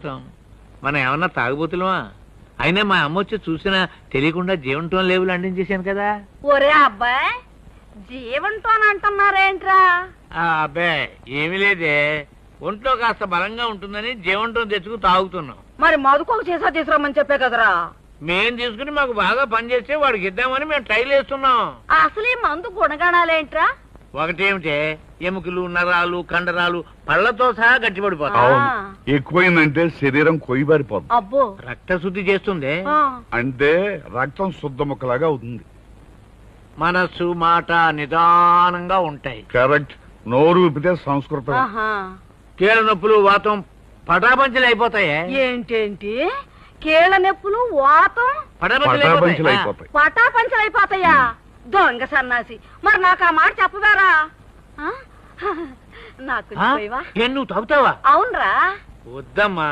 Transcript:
కష్టం. మనం ఏమన్నా తాగుబోతులమా? అయినా మా అమ్మ వచ్చి చూసినా తెలియకుండా జీవంతం లేవులు అందించేశాను కదా. ఒరే అబ్బాయి, జీవంతో అంటున్నారేంట్రా? అబ్బాయి ఏమీ లేదే, ఒంట్లో కాస్త బలంగా ఉంటుందని జీవంతం తెచ్చుకు తాగుతున్నాం. మరి మధుకోకు చేసా తీసుకురమ్మని చెప్పే కదరా. మేం తీసుకుని మాకు బాగా పనిచేస్తే వాడికి ఇద్దామని మేము ట్రైల్ వేస్తున్నాం. అసలు ఈ మందు గుణగణాలేంట్రా? ఒకటేమిటే ఎముకలు, నరాలు, కండరాలు పళ్ళతో సహా గట్టిపడిపోతాయి. అవును, ఎక్కువైందంటే శరీరం కొయ్యబారిపోతుంది. అబ్బో, రక్త శుద్ధి చేస్తుంది. అంటే రక్తం శుద్ధ ముక్కలాగా అవుతుంది. మనస్సు మాట నిదానంగా ఉంటాయి. కరెక్ట్. నోరు విప్పితే సంస్కృతం. కీళ్ళ నొప్పులు, వాతం పటాపంచలు అయిపోతాయి. ఏంటేంటి? కీళ్ళ నొప్పులు, వాతం పటాపంచలు అయిపోతాయి. పటాపంచలైపోతాయా? దొంగ సన్నాసి, మరి నాకు ఆ మాట చెప్పగారా? నాకు నువ్వు తాగుతావా? అవునరా. వద్దమ్మా.